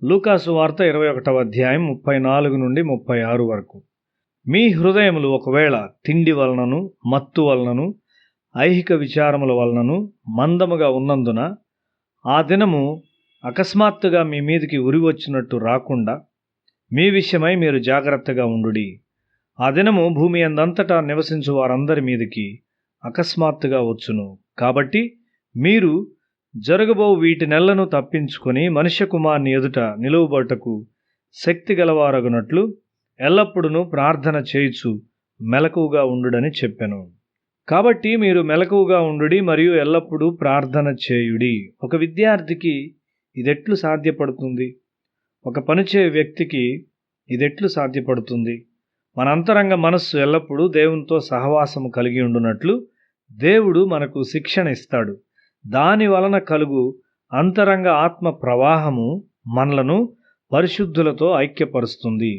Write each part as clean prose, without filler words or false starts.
లూకాసు వార్త 21వ అధ్యాయం 34 నుండి 36 వరకు. మీ హృదయములు ఒకవేళ తిండి వలనను మత్తు వలనను ఐహిక విచారముల వలనను మందముగా ఉన్నందున ఆ దినము అకస్మాత్తుగా మీ మీదికి ఉరి వచ్చినట్టు రాకుండా మీ విషయమై మీరు జాగ్రత్తగా ఉండుడి. ఆ దినము భూమి అందంతటా నివసించు వారందరి మీదికి అకస్మాత్తుగా వచ్చును. కాబట్టి మీరు జరగబో వీటినెల్లను తప్పించుకొని మనుష్య కుమారుని ఎదుట నిలువబడుటకు శక్తి గలవారగునట్లు ఎల్లప్పుడూ ప్రార్థన చేయుచు మెలకువగా ఉండుడని చెప్పెను. కాబట్టి మీరు మెలకువగా ఉండుడి మరియు ఎల్లప్పుడూ ప్రార్థన చేయుడి. ఒక విద్యార్థికి ఇదెట్లు సాధ్యపడుతుంది? ఒక పనిచేయ వ్యక్తికి ఇదెట్లు సాధ్యపడుతుంది? మన అంతరంగ మనస్సు ఎల్లప్పుడూ దేవునితో సహవాసము కలిగి ఉండునట్లు దేవుడు మనకు శిక్షణ ఇస్తాడు. దాని వలన కలుగు అంతరంగ ఆత్మ ప్రవాహము మనలను పరిశుద్ధులతో ఐక్యపరుస్తుంది.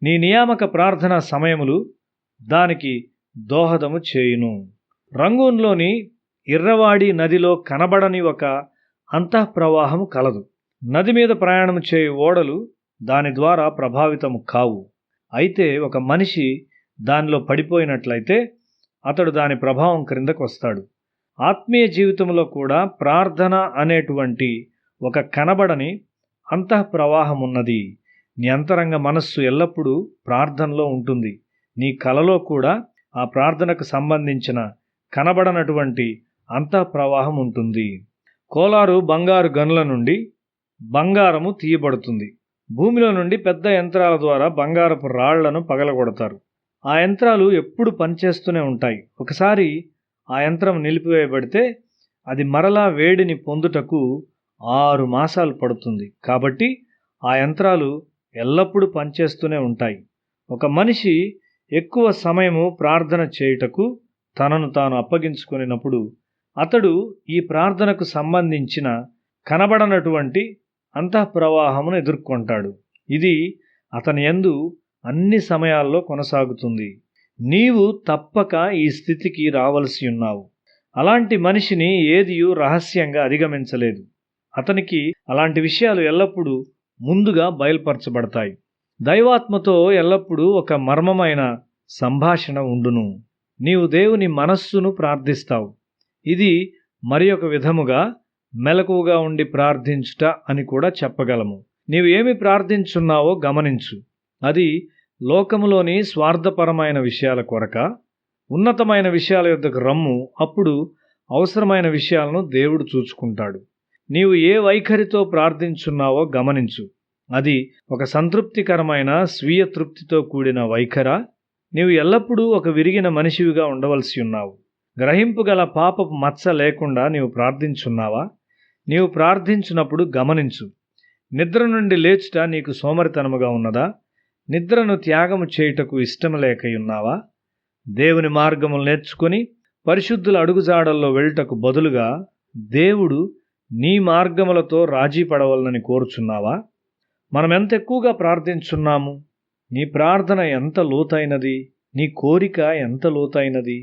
నీ నియామక ప్రార్థన సమయములు దానికి దోహదము చేయును. రంగూన్లోని ఇర్రవాడి నదిలో కనబడని ఒక అంతఃప్రవాహము కలదు. నది మీద ప్రయాణం చేయు ఓడలు దాని ద్వారా ప్రభావితము కావు. అయితే ఒక మనిషి దానిలో పడిపోయినట్లయితే అతడు దాని ప్రభావం క్రిందకు వస్తాడు. ఆత్మీయ జీవితంలో కూడా ప్రార్థన అనేటువంటి ఒక కనబడని అంతఃప్రవాహం ఉన్నది. నీ అంతరంగ మనస్సు ఎల్లప్పుడూ ప్రార్థనలో ఉంటుంది. నీ కలలో కూడా ఆ ప్రార్థనకు సంబంధించిన కనబడనటువంటి అంతఃప్రవాహం ఉంటుంది. కోలారు బంగారు గనుల నుండి బంగారము తీయబడుతుంది. భూమిలో నుండి పెద్ద యంత్రాల ద్వారా బంగారపు రాళ్లను పగలగొడతారు. ఆ యంత్రాలు ఎప్పుడు పనిచేస్తూనే ఉంటాయి. ఒకసారి ఆ యంత్రం నిలిపివేయబడితే అది మరలా వేడిని పొందుటకు 6 మాసాలు పడుతుంది. కాబట్టి ఆ యంత్రాలు ఎల్లప్పుడూ పనిచేస్తూనే ఉంటాయి. ఒక మనిషి ఎక్కువ సమయము ప్రార్థన చేయుటకు తనను తాను అప్పగించుకున్నప్పుడు అతడు ఈ ప్రార్థనకు సంబంధించిన కనబడనటువంటి అంతఃప్రవాహమును ఎదుర్కొంటాడు. ఇది అతని యందు అన్ని సమయాల్లో కొనసాగుతుంది. నీవు తప్పక ఈ స్థితికి రావలసి ఉన్నావు. అలాంటి మనిషిని ఏదియూ రహస్యంగా అధిగమించలేదు. అతనికి అలాంటి విషయాలు ఎల్లప్పుడూ ముందుగా బయలుపరచబడతాయి. దైవాత్మతో ఎల్లప్పుడూ ఒక మర్మమైన సంభాషణ ఉండును. నీవు దేవుని మనస్సును ప్రార్థిస్తావు. ఇది మరి ఒక విధముగా మెలకువగా ఉండి ప్రార్థించుట అని కూడా చెప్పగలము. నీవు ఏమి ప్రార్థించున్నావో గమనించు. అది లోకములోని స్వార్థపరమైన విషయాల కొరక, ఉన్నతమైన విషయాల యొద్దకు రమ్ము. అప్పుడు అవసరమైన విషయాలను దేవుడు చూచుకుంటాడు. నీవు ఏ వైఖరితో ప్రార్థించున్నావో గమనించు. అది ఒక సంతృప్తికరమైన స్వీయ తృప్తితో కూడిన వైఖరా? నీవు ఎల్లప్పుడూ ఒక విరిగిన మనిషివిగా ఉండవలసి ఉన్నావు. గ్రహింపు గల పాపపు మచ్చ లేకుండా నీవు ప్రార్థించున్నావా? నీవు ప్రార్థించినప్పుడు గమనించు. నిద్ర నుండి లేచుట నీకు సోమరితనముగా ఉన్నదా? నిద్రను త్యాగము చేయుటకు ఇష్టం లేకయున్నావా? దేవుని మార్గములు నేర్చుకొని పరిశుద్ధుల అడుగుజాడల్లో వెళ్ళుటకు బదులుగా దేవుడు నీ మార్గములతో రాజీ పడవలనని కోరుచున్నావా? మనం ఎంత ఎక్కువగా ప్రార్థించున్నాము? నీ ప్రార్థన ఎంత లోతైనది? నీ కోరిక ఎంత లోతైనది?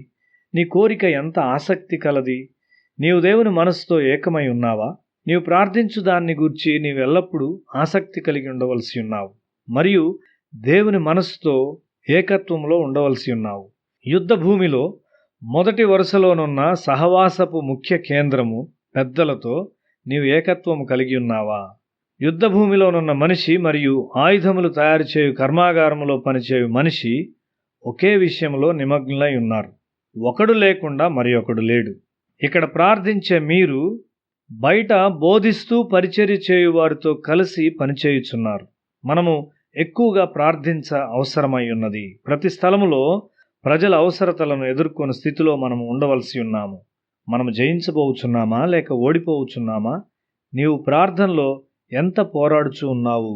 నీ కోరిక ఎంత ఆసక్తి కలది? నీవు దేవుని మనసుతో ఏకమై ఉన్నావా? నీవు ప్రార్థించు దాన్ని గూర్చి నీవెల్లప్పుడూ ఆసక్తి కలిగి ఉండవలసి ఉన్నావు మరియు దేవుని మనస్సుతో ఏకత్వంలో ఉండవలసి ఉన్నావు. యుద్ధ భూమిలో మొదటి వరుసలోనున్న సహవాసపు ముఖ్య కేంద్రము పెద్దలతో నీవు ఏకత్వము కలిగి ఉన్నావా? యుద్ధ భూమిలోనున్న మనిషి మరియు ఆయుధములు తయారు చేయు కర్మాగారములో పనిచేయు మనిషి ఒకే విషయంలో నిమగ్నులై ఉన్నారు. ఒకడు లేకుండా మరి ఒకడు లేడు. ఇక్కడ ప్రార్థించే మీరు బయట బోధిస్తూ పరిచర్య చేయు వారితో కలిసి పనిచేయుచున్నారు. మనము ఎక్కువగా ప్రార్థించ అవసరమై ఉన్నది. ప్రతి స్థలములో ప్రజల అవసరతలను ఎదుర్కొన్న స్థితిలో మనం ఉండవలసి ఉన్నాము. మనము జయించబోచున్నామా లేక ఓడిపోవచ్చున్నామా? నీవు ప్రార్థనలో ఎంత పోరాడుచూ ఉన్నావు?